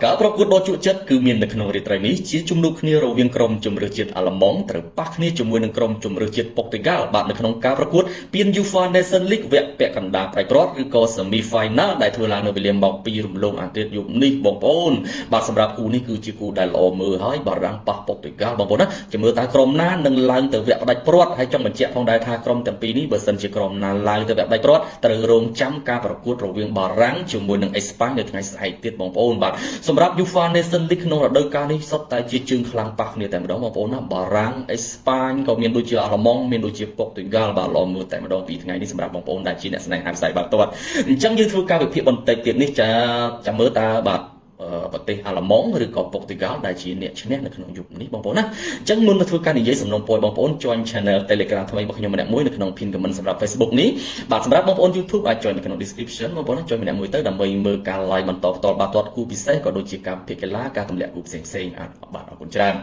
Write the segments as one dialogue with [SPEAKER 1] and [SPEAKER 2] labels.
[SPEAKER 1] ការប្រកួតដ៏ជក់ចិត្តគឺមាននៅក្នុងរាត្រីនេះជាជំនួបគ្នារវាងក្រុមជម្រើសជាតិអាល្លឺម៉ង់ត្រូវប៉ះគ្នាជាមួយនឹងក្រុមជម្រើសជាតិប៉ុកទុយហ្គាល់បាទនៅក្នុងការប្រកួតពាន UEFA Nations League វគ្គពាក់កណ្ដាលប្រៃព្រាត់ឬក៏ Semi Final ដែលធ្វើឡើងនៅវេលាម៉ោង 2 រំលងអាទិត្យយប់នេះបងប្អូនបាទសម្រាប់គូនេះគឺជាគូដែលល្អមើលហើយបារាំងប៉ះប៉ុកទុយហ្គាល់បងប្អូនណាចាំមើលតើក្រុមណានឹងឡើងទៅវគ្គផ្ដាច់ព្រាត់ហើយចង់បញ្ជាក់ផងដែរថាក្រុមទាំងពីរនេះបើសិនជាក្រុមណាឡើងទៅវគ្គផ្ដាច់ព្រាត់ត្រូវរងចាំការប្រកួតរវាងបារាំងជាមួយនឹងអេស្ប៉ាញនៅថ្ងៃស្អែកទៀតបងប្អូនបាទសម្រាប់ UEFA Nations League ក្នុងរដូវកាលនេះសុទ្ធតែជាជើងខ្លាំងប៉ះគ្នាតែម្ដងបងប្អូនណាបារាំងអេស្ប៉ាញក៏មានដូចជាអាល្លឺម៉ង់មានដូចជាប៉ុកទុយហ្គាល់បាទឡងមើលតែម្ដងពីថ្ងៃនេះសម្រាប់បងប្អូនដែលជាអ្នកស្នេហាខ្សែបាល់ទាត់អញ្ចឹងយើងធ្វើការវិភាគបន្តិចទៀតនេះចាំមើលតើបាទប្រទេសអាល្លឺម៉ង់ឬក៏ប៉ុកទុយហ្គាល់ដែលជាអ្នកឈ្នះនៅក្នុងយុគនេះបងប្អូនណាអញ្ចឹងមុនមកធ្វើការនិយាយសំណូមពរបងប្អូន join channel Telegram ថ្មីរបស់ខ្ញុំម្នាក់មួយនៅក្នុង pin comment សម្រាប់ Facebook នេះបាទសម្រាប់បងប្អូន YouTube អាច join នៅក្នុង description បងប្អូន join ម្នាក់មួយទៅដើម្បីមើលការ live បន្តផ្ទាល់បាល់ទាត់គូពិសេសក៏ដូចជាការពិភាក្សាកីឡាការទម្លាក់គូផ្សេងបាទអរគុណច្រើន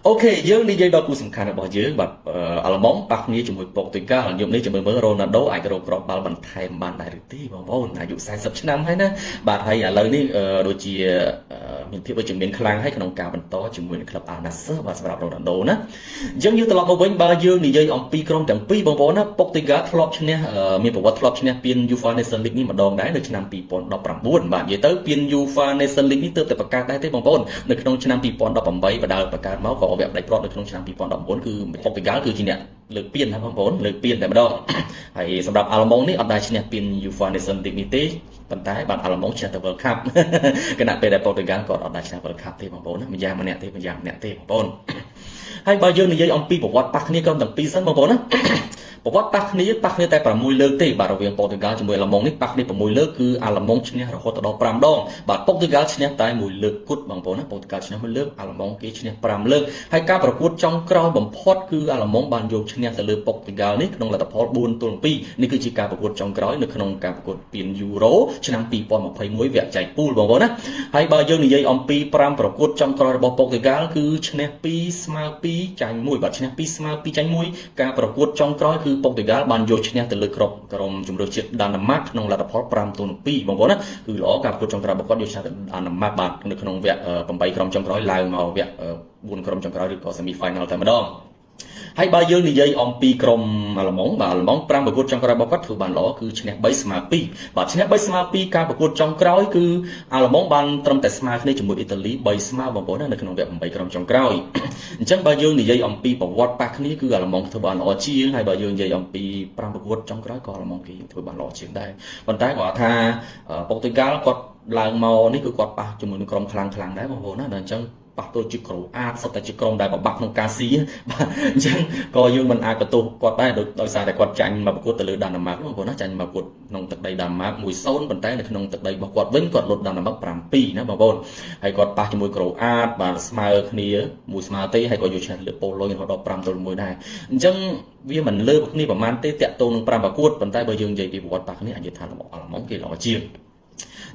[SPEAKER 1] អូខេយើងនិយាយដល់គូសំខាន់របស់យើងបាទអាល្លឺម៉ង់ប៉ះគ្នាជាមួយប៉ុកទុយហ្គាល់យប់នេះមើលរ៉ូណាល់ដូអាចរកគ្រាប់បាល់បន្ថែមបានដែរឬទេបងប្អូនអាយុ40ឆ្នាំហើយណាបាទហើយឥឡូវនេះដូចជាមានភាពវិជ្ជមានខ្លាំងហើយក្នុងការបន្តជាមួយនឹងក្លឹបអាល់ណាសឺបាទសម្រាប់រ៉ូណាល់ដូណាអញ្ចឹងយើងត្រឡប់មកវិញបើយើងនិយាយអំពីក្រុមទាំងពីរបងប្អូនណាប៉ុកទុយហ្គាល់ធ្លាប់ឈ្នះមានប្រវត្តិធ្លាប់ឈ្នះពាន UEFA Nations League នេះម្ដងដែរនៅឆ្នាំ2019បាទនិយាយទៅពាន UEFA Nations League នេះទើបតែបង្កើតដែរទេបងប្អូននៅក្នុងឆ្នាំ2018បដើបង្កើតមកក៏វគ្គផ្ដាច់ព្រាត់នៅក្នុងឆ្នាំ2019គឺប៉ុកទុយហ្គាល់គឺជាអ្នកលើកពានណាបងប្អូនលើកពានតែម្ដងហើយសម្រាប់អាល្លឺម៉ង់នេះអត់ដែរឈ្នះពាន UEFA Nations League នេះទេប៉ុន្តែបាទអាល្លឺម៉ង់ឈ្នះទៅ World Cup គណៈពេលដែលប៉ុកទុយហ្គាល់ក៏អត់ដែរឈ្នះ World Cup ទេបងប្អូនណាម្យ៉ាងម្នាក់ទេបងប្អូនហើយបើយើងនិយាយអំពីប្រវត្តិប៉ះគ្នាក្រុមទាំងពីរសិនបងប្អូនណាប្រវត្តិប៉ះគ្នាតែ6លើកទេបាទរវាងប៉ុកទុយហ្គាល់ជាមួយអាល្លឺម៉ង់នេះប៉ះគ្នា6លើកគឺអាល្លឺម៉ង់ឈ្នះរហូតដល់5ដងបាទប៉ុកទុយហ្គាល់ឈ្នះតែ1លើកគត់បងប្អូនណាប៉ុកទុយហ្គាល់ឈ្នះ1លើកអាល្លឺម៉ង់គេឈ្នះ5លើកហើយការប្រកួតចុងក្រោយបំផុតគឺអាល្លឺម៉ង់បានយកឈ្នះទៅលើប៉ុកទុយហ្គាល់នេះក្នុងលទ្ធផល4-2នេះគឺជាការប្រកួតចុងក្រោយនៅក្នុងការប្រកួតពានយូរ៉ូឆ្នាំ2021វគ្គចែកពូលបងប្អូនណាហើយបើយើងនិយាយអំពី5ប្រកួតចុងក្រោយរបស់ប៉ុកទុយហ្គាល់គឺឈ្នះ2ស្មើ2ចាញ់1បាទឈ្នះ2ស្មើ2ចាញ់1ការប្រកួតចុងក្រោយគឺប៉ុកទុយហ្គាល់បានយកឈ្នះទៅលើក្រុមជម្រើសជាតិដាណឺម៉ាកក្នុងលទ្ធផល5-2បងប្អូនណាគឺល្អការប្រកួតចុងក្រោយរបស់គាត់យកឈ្នះទៅដាណឺម៉ាកបាទនៅក្នុងវគ្គ8ក្រុមចុងក្រោយឡើងមកវគ្គ4ក្រុមចុងក្រោយឬក៏ Semi Final តែម្ដងហើយបើយើងនិយាយអំពីក្រុមអាល្លឺម៉ង់បាទអាល្លឺម៉ង់5ប្រកួតចុងក្រោយរបស់គាត់ធ្វើបានល្អគឺឈ្នះ3ស្មើ2បាទឈ្នះ3ស្មើ2ការប្រកួតចុងក្រោយគឺអាល្លឺម៉ង់បានត្រឹមតែស្មើគ្នាជាមួយអ៊ីតាលី3ស្មើបងប្អូនណានៅក្នុងវគ្គ8ក្រុមចុងក្រោយអញ្ចឹងបើយើងនិយាយអំពីប្រវត្តិប៉ះគ្នាគឺអាល្លឺម៉ង់ធ្វើបានល្អជាងហើយបើយើងនិយាយអំពី5ប្រកួតចុងក្រោយក៏អាល្លឺម៉ង់គេធ្វើបានល្អជាងដែរប៉ុន្តែគាត់ថាប៉ុកទុយហ្គាល់គាត់ឡើងមកនេះគឺគាត់ប៉ះជាមួយនឹងក្រុមខ្លាំងដែរបងប្អូនណាដល់អញ្ចឹងប៉ះទល់ជាក្រូអាតសុទ្ធតែជាក្រុមដែលបបាក់ក្នុងការស៊ីបាទអញ្ចឹងក៏យើងមិនអាចបន្ទោសគាត់ដែរដោយសារតែគាត់ចាញ់មកប្រកួតទៅលើដាណឺម៉ាកបងប្អូនណាចាញ់មកប្រកួតក្នុងទឹកដីដាណឺម៉ាក 1-0 ប៉ុន្តែនៅក្នុងទឹកដីរបស់គាត់វិញគាត់លុតដាណឺម៉ាក 7-2 ណាបងប្អូនហើយគាត់ប៉ះជាមួយក្រូអាតបាទស្មើគ្នាមួយស្មើទេហើយក៏យកឈ្នះលើប៉ូឡូញរហូតដល់5-1ដែរអញ្ចឹងវាមិនលើគ្នាប្រហែលទេតាក់ទងនឹង5ប្រកួតប៉ុន្តែបើយើងនិយាយពីប្រវត្តិប៉ះគ្នាអាចនិយាយថាអាល្លឺម៉ង់គេល្អជាង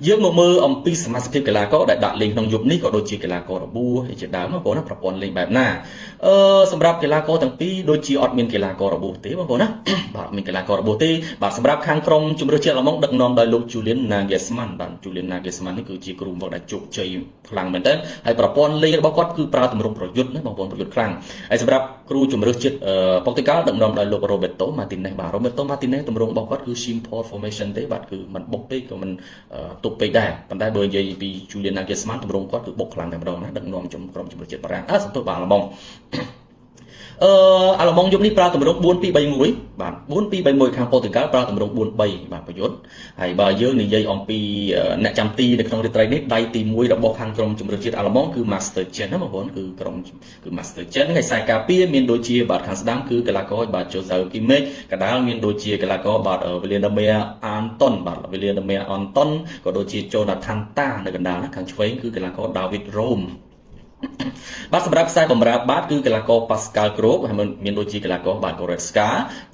[SPEAKER 1] យើងមកមើលអំពីសមាជិកកីឡាករដែលដាក់លេងក្នុងយុគនេះក៏ដូចជាកីឡាកររបួសជាដើមបងប្អូនណាប្រព័ន្ធលេងបែបណាសម្រាប់កីឡាករទាំងពីរដូចជាអត់មានកីឡាកររបួសទេបងប្អូនណាបាទមានកីឡាកររបួសទេបាទសម្រាប់ខាងក្រុមជម្រើសជាតិអាល្លឺម៉ង់ដឹកនាំដោយលោក Julian Nagelsmann បាទ Julian Nagelsmann នេះគឺជាគ្រូបង្វឹកដែលជោគជ័យខ្លាំងមែនទែនហើយប្រព័ន្ធលេងរបស់គាត់គឺប្រើទម្រង់ប្រយុទ្ធណាបងប្អូនប្រយុទ្ធខ្លាំងហើយសម្រាប់គ្រូជម្រើសជាតិប៉ុកទុយហ្គាល់ដឹកនាំដោយលោក Roberto Martinez បាទ Roberto Martinez ទម្រង់របស់គាត់គឺ simple formation ទេបាទគឺមិនបុកពេកក៏មិនទប់ពេកដែរប៉ុន្តែបើនិយាយពី Julian Nagelsmann ទម្រង់គាត់គឺបុកខ្លាំងតែម្ដងណាដឹកនាំក្រុមជម្រើសជាតិបារាំងសន្ទុះបាទអាល្លឺម៉ង់អាល្លឺម៉ង់យប់នេះប្រើទម្រង់ 4-2-3-1 បាទ 4-2-3-1 ខាងប៉ុកទុយហ្គាល់ប្រើទម្រង់ 4-3 បាទប្រយុទ្ធហើយបើយើងនិយាយអំពីអ្នកចាំទីនៅក្នុងរាត្រីនេះដៃទី1របស់ខាងក្រុមជម្រើសជាតិអាល្លឺម៉ង់គឺ Master Chen ណាបងប្អូនគឺ Master Chen ហើយខ្សែការពារមានដូចជាបាទខាងស្ដាំគឺកីឡាករបាទ Joseph Kimmich កណ្ដាលមានដូចជាកីឡាករបាទ Vladimir Anton បាទ Vladimir Anton ក៏ដូចជា Jonathan Tah នៅកណ្ដាលណាខាងឆ្វេងគឺកីឡាករ David Raum បាទសម្រាប់ខ្សែបម្រើបាតគឺកីឡាករ Pascal Gross ហើយមានដូចជាកីឡាករបាទ Goretzka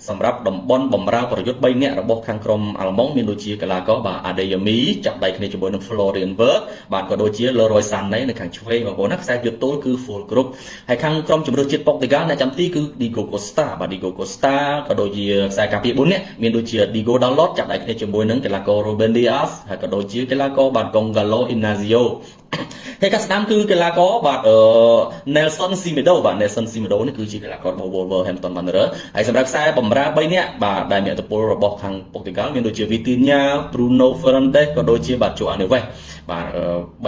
[SPEAKER 1] សម្រាប់តំបន់បម្រើប្រយុទ្ធ3នាក់របស់ខាងក្រុមអាល្លឺម៉ង់មានដូចជាកីឡាករបាទ Adeyemi ចាប់ដៃគ្នាជាមួយនឹង Florian Wirtz បាទក៏ដូចជា Leroy Sané នៅខាងឆ្វេងបងប្អូនណាខ្សែយុទ្ធទល់គឺ full group ហើយខាងក្រុមជម្រើសជាតិ Portugal អ្នកចាំទីគឺ Diego Costa បាទ Diego Costa ក៏ដូចជាខ្សែការពារ4នាក់មានដូចជា Diego Dalot ចាប់ដៃគ្នាជាមួយនឹងកីឡាករ Ruben Dias ហើយក៏ដូចជាកីឡាករបាទ Gonzalo Inacio ហើយកាស្ដាំគឺកីឡាករបាទ Nelson Semedo បាទ Nelson Semedo នេះគឺជាកីឡាកររបស់ Wolverhampton Wanderers ហើយសម្រាប់ខ្សែបម្រើ3នាក់បាទដែលមានឥទ្ធិពលរបស់ខាង Portugal មានដូចជា Vitinha Bruno Fernandes ក៏ដូចជាបាទ Joao Neves បាទ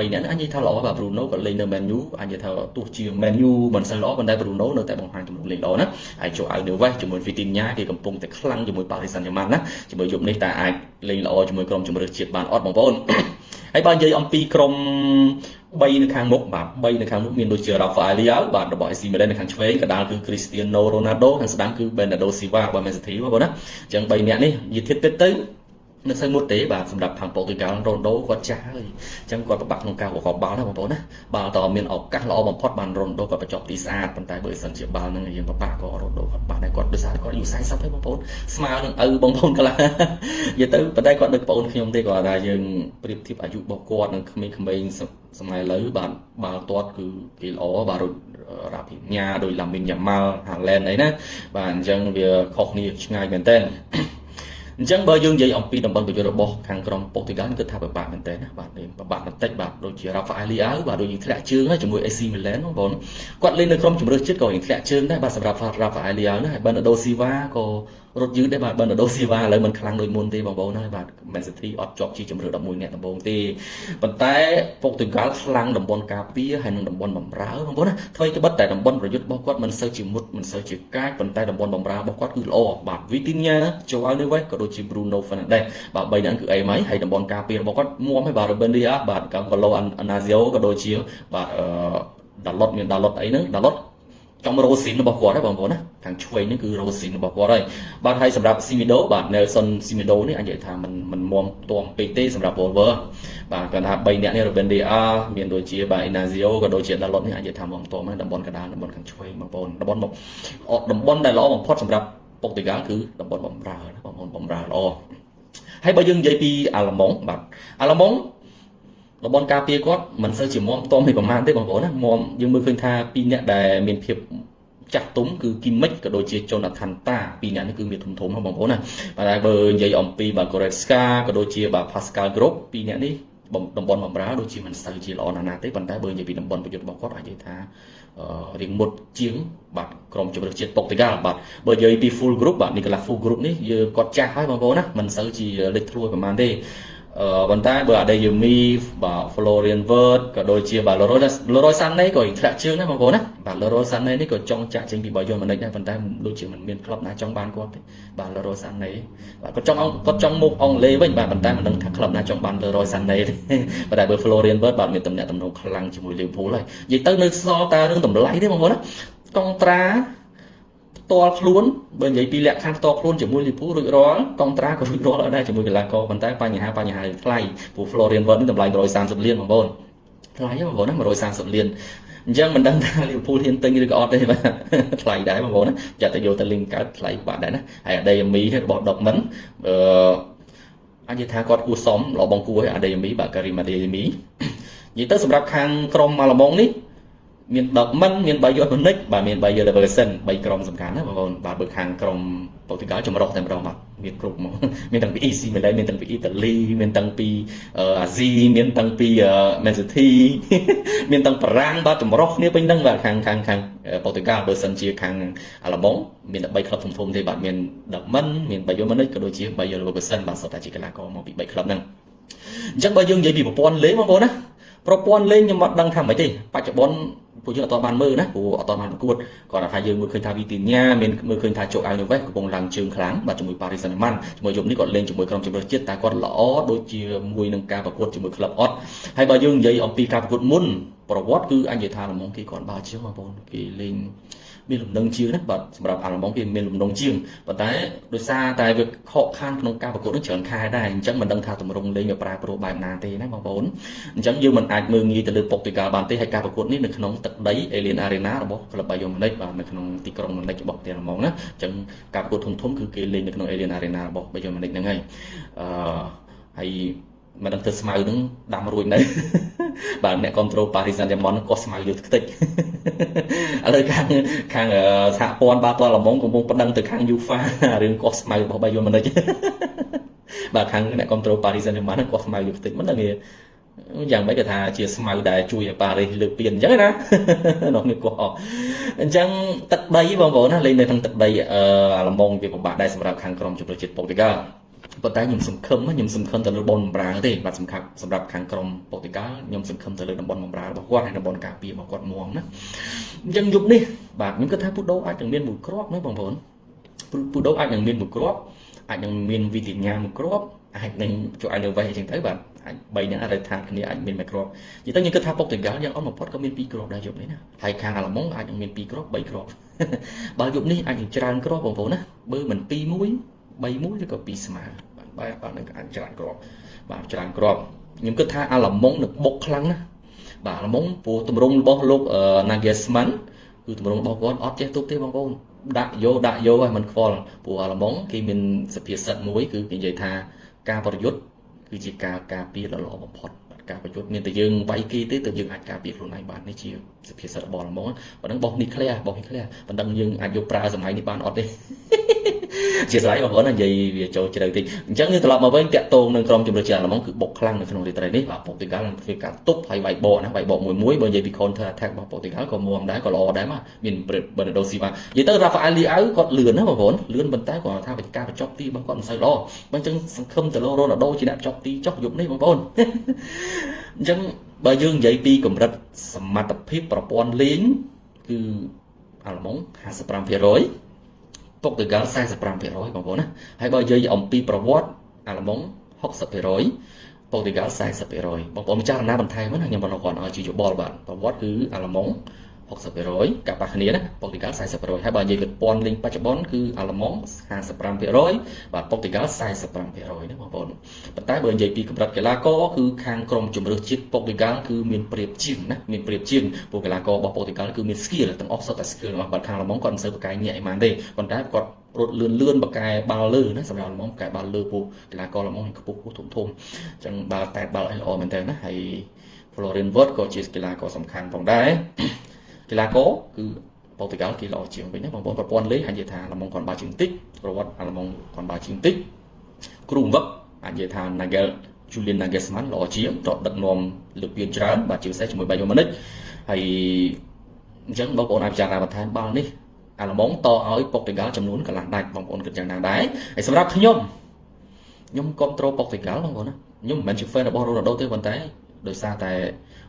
[SPEAKER 1] 3នាក់នេះអាចនិយាយថាល្អបាទ Bruno ក៏លេងនៅ Man U អាចនិយាយថាទោះជា Man U មិនសូវល្អប៉ុន្តែ Bruno នៅតែបង្ហាញទំនួលលេងល្អណាហើយ Joao Neves ជាមួយ Vitinha គេកំពុងតែខ្លាំងជាមួយ Paris Saint-Germain ណាជាមួយយប់នេះតែអាចលេងល្អជាមួយក្រុមជម្រើសជាតិបានអត់បងប្អូនហើយបើនិយាយអំពីក្រុម3នៅខាងមុខបាទ3នៅខាងមុខមានដូចជា Rafael Leao បាទរបស់ AC Milan នៅខាងឆ្វេងកណ្ដាលគឺ Cristiano Ronaldo ខាងស្ដាំគឺ Bernardo Silva របស់ Man City បងប្អូនណាអញ្ចឹង3នាក់នេះនិយាយធៀបទៅនៅសើមុតទេបាទសម្រាប់ខាង Portugal Ronaldo គាត់ចាស់ហើយអញ្ចឹងគាត់ពិបាកក្នុងការប្រកបបាល់ណាបងប្អូនណាបាល់តើមានឱកាសល្អបំផុតបាន Ronaldo គាត់បញ្ចប់ទីស្អាតប៉ុន្តែបើមិនសិនជាបាល់ហ្នឹងយើងពិបាកក៏ Ronaldo គាត់បានដែរគាត់ដោយសារគាត់អាយុ40ហើយបងប្អូនស្មើនឹងឪបងប្អូនកន្លះនិយាយទៅប៉ុន្តែគាត់នៅប្អូនខ្ញុំទេគាត់ថាយើងប្រៀបធៀបអាយុរបស់គាត់នឹងក្មេងៗសម័យឥឡូវបាទបាល់ទាត់គឺគេល្អបាទដូចរ៉ាភីញ៉ាដូច Lamine Yamal Haaland អីណាបាទអញ្ចឹងវាខុសគ្នាឆ្ងាយមែនតើអញ្ចឹងបើយើងនិយាយអំពីតំបន់ប្រយុទ្ធរបស់ខាងក្រុម Portugal គឺថាពិបាកមែនតើណាបាទពិបាកបន្តិចបាទដូចជា Rafael Leao បាទដូចយើងធ្លាក់ជើងជាមួយ AC Milan បងប្អូនគាត់លេងនៅក្រុមជម្រើសជាតិក៏យើងធ្លាក់ជើងដែរបាទសម្រាប់ Rafael Leao ណាហើយ Bernardo Silva ក៏រត់យឺតដែរបាទ Bernardo Silva ឥឡូវមិនខ្លាំងដូចមុនទេបងប្អូនហើយបាទ Man City អត់ជាប់ជាជម្រើស11នាក់ដំបូងទេប៉ុន្តែ Portugal ខ្លាំងតំបន់ការពារហើយនិងតំបន់បម្រើបងប្អូនណាអ្វីក៏បិទតែតំបន់ប្រយុទ្ធរបស់គាត់មិនសូវជាមុតមិនសូវជាកាចប៉ុន្តែតំបន់បម្រើរបស់គាត់គឺល្អបាទ Vitinha ចូលឲ្យនៅវិញក៏ដូចជា Bruno Fernandes បាទ3នាក់គឺអីម៉ៃហើយតំបន់ការពាររបស់គាត់មួមហើយបាទ Ruben Dias បាទ Gonzalo Inacio ក៏ដូចជាបាទDalot មាន Dalot អីហ្នឹង Dalot trong rô xịnរបស់គាត់ហ្នឹងបងប្អូនណាខាងឆ្វេងនេះគឺរ៉ូស៊ីនរបស់គាត់ហើយបាទហើយសម្រាប់ Semedo បាទ Nelson Semedo នេះអាចនិយាយថាមិនមុំទាំពេកទេសម្រាប់ Wolver បាទគាត់ថា3នាក់នេះ Ruben Dias មានដូចជាបាទ Inacio ក៏ដូចជា Dalot នេះអាចនិយាយថាមុំទាំហ្នឹងតំបន់កណ្ដាលតំបន់ខាងឆ្វេងបងប្អូនតំបន់ដែលល្អបំផុតសម្រាប់ Portugal គឺតំបន់បម្រើណាបងប្អូនបម្រើល្អហើយបើយើងនិយាយពីអាល្លឺម៉ង់បាទអាល្លឺម៉ង់តំបន់ការពារគាត់មិនសូវជាមុំតមពីប្រមាណទេបងប្អូនណាមុំយើងមើលឃើញថា2នាក់ដែលមានភាពចាស់ទុំគឺ Kimmich ក៏ដូចជា Jonathan Tah 2នាក់នេះគឺមានធំៗហ្នឹងបងប្អូនណាបាទហើយបើនិយាយអំពីបាទ Goretzka ក៏ដូចជាបាទ Pascal Gross 2នាក់នេះតំបន់បម្រើដូចជាមិនសូវជាល្អណាស់ទេប៉ុន្តែបើនិយាយពីតំបន់ប្រយុទ្ធរបស់គាត់អាចនិយាយថារៀងមុតជាងបាទក្រុមជម្រើសជាតិ Portugal បាទបើនិយាយពី full group បាទនេះកន្លះ full group នេះយើងគាត់ចាស់ហើយបងប្អូនណាមិនសូវជាលេចធ្លោប្រហែលទេប៉ុន្តែបើ Adeyemi បាទ Florian Wirtz ក៏ដូចជាបាទ Leroy Sané ក៏ធ្លាក់ជើងដែរបងប្អូនណាបាទ Leroy Sané នេះក៏ចង់ចាក់ចេញពី Bayern Munich ដែរប៉ុន្តែដូចជាមិនមានក្លឹបណាចង់បានគាត់ទេបាទ Leroy Sané បាទគាត់ចង់មកអង់គ្លេសវិញបាទប៉ុន្តែមិនដឹងថាក្លឹបណាចង់បាន Leroy Sané ទេប៉ុន្តែបើ Florian Wirtz បាទមានតំណែងខ្លាំងជាមួយ Liverpool ហើយនិយាយទៅនៅសល់តែរឿងតម្លៃទេបងប្អូនណាកុងត្រាផ្ទាល់ខ្លួនបើនិយាយពីលក្ខខណ្ឌផ្ទាល់ខ្លួនជាមួយ Liverpool រួចរាល់កុងត្រាក៏រួចរាល់ដែរជាមួយកីឡាករប៉ុន្តែបញ្ហាថ្លៃព្រោះ Florian Wirtz នេះតម្លៃ130លានបងប្អូនថ្លៃហ្នឹងបងប្អូនណា130លានអញ្ចឹងមិនដឹងថា Liverpool ហ៊ានទិញឬក៏អត់ទេបាទថ្លៃដែរបងប្អូនណាចាត់ទៅយកទៅលីងកើតថ្លៃបាទដែរណាហើយ Adeyemi របស់ Dortmund អាចនិយាយថាគាត់គួរសមល្អបងគួរឲ្យ Adeyemi បាទ Karim Adeyemi និយាយទៅសម្រាប់ខាងក្រុមអាល្លឺម៉ង់នេះមានDortmundមាន Bayern Munich បាទមាន Bayer Leverkusen 3ក្រុមសំខាន់ណាបងប្អូនបាទបើខាងក្រុម Portugal ចម្រុះតែម្ដងបាទមានគ្រប់ហ្មងមានទាំងពី AC Milan មានទាំងពីអ៊ីតាលីមានទាំងពីអាស៊ីមានទាំងពី Man City មានទាំងបារាំងបាទចម្រុះគ្នាពេញហ្នឹងបាទខាង Portugal បើសិនជាខាងអាល្លឺម៉ង់មានតែ3ក្លឹបធំៗទេបាទមាន Dortmund មាន Bayern Munich ក៏ដូចជា Bayer Leverkusen បាទសុទ្ធតែជាកីឡាករមកពី3ក្លឹបហ្នឹងអញ្ចឹងបើយើងនិយាយពីប្រព័ន្ធលេងបងប្អូនណាប្រព័ន្ធលេងខ្ញុំអត់ដឹងថាម៉េចទេបច្ចុប្បន្នពួកយើងអត់បានមើលណាព្រោះអត់បានប្រកួតគាត់ថាយើងមើលឃើញថា Vitinha មានមើលឃើញថា Joao Neves កំពុងឡើងជើងខ្លាំងបាទជាមួយ Paris Saint-Germain ជាមួយយប់នេះគាត់លេងជាមួយក្រុមជម្រើសជាតិតែគាត់ល្អដូចជាមួយនឹងការប្រកួតជាមួយក្លឹបអត់ហើយបើយើងនិយាយអំពីការប្រកួតមុន ប្រវត្តិគឺអញនិយាយថាអាល្លឺម៉ង់គេគាត់បើជាងបងប្អូនគេលេងមានលំនឹងជាងណាបាទសម្រាប់អាល្លឺម៉ង់គេមានលំនឹងជាងប៉ុន្តែដោយសារតែវាខកខានក្នុងការប្រកួតនឹងច្រើនខែដែរអញ្ចឹងមិនដឹងថាទម្រង់លេងវាប្រែប្រួលបែបណាទេណាបងប្អូនអញ្ចឹងយើងមិនអាចមើលងាយទៅលើប៉ុកទីកាល់បានទេហើយការប្រកួតនេះនៅក្នុងទឹកដី Alien Arena របស់ក្លឹប Bayern Munich បាទនៅក្នុងទីក្រុង Munich របស់ប្រទេសអាល្លឺម៉ង់ណាអញ្ចឹងការប្រកួតធំៗគឺគេលេងនៅក្នុង Alien Arena របស់ Bayern Munich ហ្នឹងហើយហើយមិនដឹងទៅស្មៅនឹងដាំរួចនៅបាទអ្នកគ្រប់គ្រង Paris Saint-Germain ក៏ស្មៅយកខ្ទេចឥឡូវខាងសហព័ន្ធបាល់ទាត់អាល្លឺម៉ង់កំពុងប្តឹងទៅខាង UEFA រឿងកោះស្មៅរបស់ Bayern Munich បាទខាងអ្នកគ្រប់គ្រង Paris Saint-Germain ក៏ស្មៅយកខ្ទេចមិនដឹងទេយ៉ាងម៉េចគេថាជាស្មៅដែលជួយឲ្យប៉ារីសលើកពានអញ្ចឹងណានោះនេះក៏អញ្ចឹងទឹកដីបងប្អូនណាលេងនៅក្នុងទឹកដីអាល្លឺម៉ង់វាពិបាកដែរសម្រាប់ខាងក្រុមជម្រើសជាតិប៉ូទុយហ្គាល់ប៉ុន្តែខ្ញុំសង្ឃឹមទៅលើតំបន់បម្រើទេបាទសម្រាប់ខាងក្រុមប៉ូទុយហ្គាល់ខ្ញុំសង្ឃឹមទៅលើតំបន់បម្រើរបស់គាត់ហើយតំបន់ការពាររបស់គាត់មុំណាអញ្ចឹងយប់នេះបាទខ្ញុំគិតថាពូដូអាចនឹងមានមួយគ្រាប់ណាបងប្អូនពូដូអាចនឹងមានមួយគ្រាប់អាចនឹងមានវីទីញ៉ាមួយគ្រាប់អាចនឹងជួយឲ្យនៅវេះអញ្ចឹងទៅបាទអាច3នាក់អរិថាគ្នាអាចមានមួយគ្រាប់និយាយទៅខ្ញុំគិតថាប៉ូទុយហ្គាល់យ៉ាងអត់បំផុតក៏មាន2គ្រាប់ដែរយប់នេះណាហើយខាងអាល្លឺម៉ង់អាចនឹងមាន2គ្រាប់3គ្រាប់បើយប់នេះអាចនឹងច្រើនគ្រាប់បងប្អូនណាបើមិន2-1 3-1ឬក៏2ស្មើបាទនឹងអាចច្រើនគ្រាប់បាទច្រើនគ្រាប់ខ្ញុំគិតថាអាល្លឺម៉ង់នឹងបុកខ្លាំងណាស់បាទអាល្លឺម៉ង់ព្រោះទម្រង់របស់លោក Nagelsmann គឺទម្រង់របស់គាត់អត់ចេះទប់ទេបងប្អូនដាក់យកឲ្យมันខ្វល់ព្រោះអាល្លឺម៉ង់គេមានសភាសិតមួយគឺគេនិយាយថាការប្រយុទ្ធគឺជាការពារដ៏ល្អបំផុតការប្រយុទ្ធមានតែយើងវាយគេទេទៅយើងអាចការពារខ្លួនឯងបាននេះជាសភាសិតរបស់អាល្លឺម៉ង់ប៉ុណ្ណឹងបោះនេះឃ្លៀប៉ុណ្ណឹងយើងអាចយកប្រើសម័យនេះបានអត់ទេជាស្រ័យបងប្អូននិយាយវាចូលជ្រៅតិចអញ្ចឹងយើងត្រឡប់មកវិញតាក់ទងនឹងក្រុមជម្រើសជាតិអាល្លឺម៉ង់គឺបុកខ្លាំងនៅក្នុងរាត្រីនេះបាទប៉ូទុយហ្គាល់នឹងធ្វើការទប់ហើយវាយបកណាវាយបកមួយបើនិយាយពី counter attack របស់ប៉ូទុយហ្គាល់ក៏មុំដែរក៏ល្អដែរមកមាន Bernardo Silva និយាយទៅ Rafael Leao គាត់លឿនណាបងប្អូនលឿនប៉ុន្តែគាត់ថាការបញ្ចប់ទីរបស់គាត់មិនសូវល្អអញ្ចឹងសង្ឃឹមទៅលើ Ronaldo ជាអ្នកបញ្ចប់ទីចុះយប់នេះបងប្អូនអញ្ចឹងបើយើងនិយាយពីកម្រិតសមត្ថភាពប្រព័ន្ធលេងគឺអាល្លឺម៉ង់ 55%ប៉ូទុយហ្គាល់ 45% បងប្អូនណាហើយបើនិយាយអំពីប្រវត្តិអាល្លឺម៉ង់ 60% ប៉ូទុយហ្គាល់ 40% បងប្អូនពិចារណាបន្ថែមណាខ្ញុំបន្តគាត់ឲ្យជាយោបល់បាទប្រវត្តិគឺអាល្លឺម៉ង់ 60% កាប់ប៉ះគ្នាណាប៉ូទុយហ្គាល់ 40% ហើយបើនិយាយប្រព័ន្ធលេងបច្ចុប្បន្នគឺអាល្លឺម៉ង់ 55% បាទប៉ូទុយហ្គាល់ 45% ណាបងប្អូនប៉ុន្តែបើនិយាយពីកម្រិតកីឡាករគឺខាងក្រុមជម្រើសជាតិប៉ូទុយហ្គាល់គឺមានប្រៀបជាងណាមានប្រៀបជាងព្រោះកីឡាកររបស់ប៉ូទុយហ្គាល់គឺមាន skill ទាំងអស់សុទ្ធតែ skill របស់ខាងអាល្លឺម៉ង់គាត់មិនសូវប្រកែកញាក់អីម៉ានទេប៉ុន្តែគាត់រត់លឿនបកែបាល់លើណាសម្រាប់អាល្លឺម៉ង់បកែបាល់លើពោះកីឡាករអាល្លឺម៉ង់ខ្ពស់ធំអញ្ចឹងបាល់តែបាល់អីល្អមែនតើណាហើយ Florian Wirtz ក៏ជាកីឡាករសំខាន់ផងដែរកីឡាករគឺប៉ូទុយហ្គាល់គេល្អជាងវិញណាបងប្អូនប្រព័ន្ធលេងអាចនិយាយថាអាល្លឺម៉ង់គាត់បើជាងតិចប្រវត្តិអាល្លឺម៉ង់គាត់បើជាងតិចគ្រូវឹកអាចនិយាយថា Julian Nagelsmann ល្អជាងតដឹកនាំលើកពានច្រើនបាទជាពិសេសជាមួយ Bayern Munich ហើយអញ្ចឹងបងប្អូនអាចពិចារណាបន្ថែមបាល់នេះអាល្លឺម៉ង់តឲ្យប៉ូទុយហ្គាល់ចំនួនកន្លះដាច់បងប្អូនគិតយ៉ាងណាដែរហើយសម្រាប់ខ្ញុំគ្រប់គ្រងប៉ូទុយហ្គាល់បងប្អូនណាខ្ញុំមិនមែនជា fan របស់ Ronaldo ទេប៉ុន្តែដោយសារត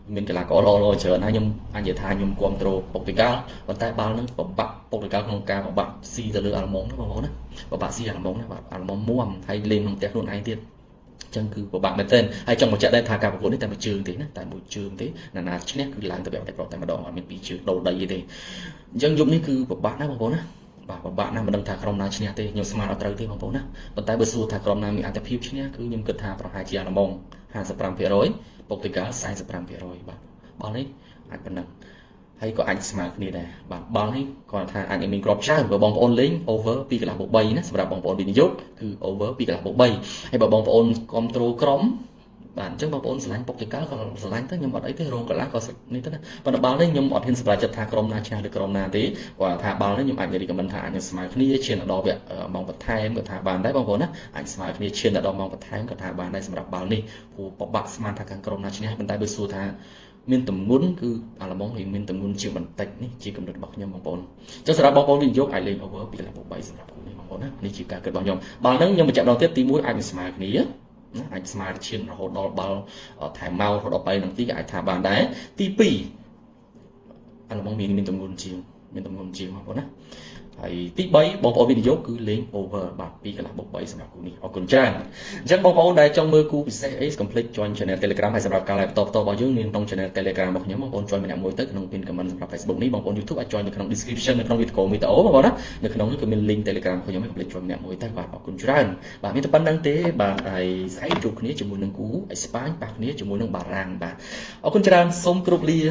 [SPEAKER 1] ែមានកីឡាករល្អច្រើនហើយខ្ញុំអាចនិយាយថាខ្ញុំគ្រប់គ្រងប៉ូទុយហ្គាល់ប៉ុន្តែបាល់នឹងប្របាក់ប៉ូទុយហ្គាល់ក្នុងការប្របាក់ស៊ីទៅលើអាល្លឺម៉ង់ណាបងប្អូនណាប្របាក់ស៊ីអាល្លឺម៉ង់ណាបាទអាល្លឺម៉ង់មួមហើយលេងក្នុងផ្ទះខ្លួនឯងទៀតចឹងគឺពិបាកមែនទែនហើយចង់បញ្ជាក់ដែរថាការប្រកួតនេះតែមួយជើងទេណាតែមួយជើងទេណាឈ្នះគឺឡើងទៅបែបតែប្រតែម្ដងអត់មានពីរជើងដូរដីទេអញ្ចឹងយប់នេះគឺពិបាកណាស់បងប្អូនណាបាទពិបាកណាស់មិនដឹងថាក្រុមណាឈ្នះទេខ្ញុំស្មានអត់ត្រូវទេបងប្អូនណាប៉ុន្តែបើសួរថាក្រុមណាមានអត្ថប្រយោជន៍ឈ្នះគឺខ្ញុំគិតថាប្រហែលជាអាល្លឺម៉ង់ 55% ប៉ូទុយហ្គាល់ 45% បាទបាល់នេះអាចប៉ុណ្ណឹងហើយក៏អាចស្មើគ្នាដែរបាទបាល់នេះគាត់ថាអាចមានគ្រាប់ច្រើនបើបងប្អូនលេង over 2កន្លះបូក3ណាសម្រាប់បងប្អូនវិនិយោគគឺ over 2កន្លះបូក3ហើយបើបងប្អូនគ្រប់គ្រងក្រុមបាទអញ្ចឹងបងប្អូនស្រឡាញ់ប៉ូទុយហ្គាល់ក៏ស្រឡាញ់ទៅខ្ញុំអត់អីទេរងកន្លះក៏នេះទៅណាប៉ុន្តែបាល់នេះខ្ញុំអត់ហ៊ានសម្រេចចិត្តថាក្រុមណាឈ្នះឬក្រុមណាទេគាត់ថាបាល់នេះខ្ញុំអាចនិយាយcommentថាអាចនឹងស្មើគ្នាឈានដល់វគ្គម៉ោងបន្ថែមក៏ថាបានដែរបងប្អូនណាអាចស្មើគ្នាឈានដល់ម៉ោងបន្ថែមក៏ថាបានដែរសម្រាប់បាល់នេះព្រោះប្របាក់ស្មានថាខាងក្រុមណាឈ្នះប៉ុន្តែបើសួរថាមានទម្ងន់គឺអាល្លឺម៉ង់មានទម្ងន់ជាងបន្តិចនេះជាកម្រិតរបស់ខ្ញុំបងប្អូនចុះសម្រាប់បងប្អូនវិនិយោគអាចលេង over 2កន្លះបូក3សម្រាប់គូនេះបងប្អូនណានេះជាការគិតរបស់ខ្ញុំបាល់ហ្នឹងខ្ញុំបញ្ជាក់ម្ដងទៀតទី1អាចនឹងស្មើគ្នាណាអាចស្មើឈានរហូតដល់បាល់ថែមមករហូតដល់3នាទីអាចថាបានដែរទី2អាល្លឺម៉ង់មានទម្ងន់ជាងបងប្អូនណា ហើយទី3បងប្អូនវិនិយោគគឺលេង over បាទ2កន្លះបុក3សម្រាប់គូនេះអរគុណច្រើនអញ្ចឹងបងប្អូនដែលចង់មើលគូពិសេសអីកុំភ្លេច join channel Telegram ហើយសម្រាប់ការ live បន្តរបស់យើងមានក្នុង channel Telegram របស់ខ្ញុំបងប្អូន join ម្នាក់មួយទៅក្នុង pin comment សម្រាប់ Facebook នេះបងប្អូន YouTube អាច join នៅក្នុង description នៅក្នុងវីដេអូបងប្អូនណានៅក្នុងនេះគឺមាន link Telegram របស់ខ្ញុំហើយកុំភ្លេច join ម្នាក់មួយទៅបាទអរគុណច្រើនបាទមានតែប៉ុណ្្នឹងទេបាទហើយស្អែកជួបគ្នាជាមួយនឹងគូអេស្ប៉ាញប៉ះគ្នាជាមួយនឹងបារាំងបាទអរគុណច្រើនសូមគោរពលា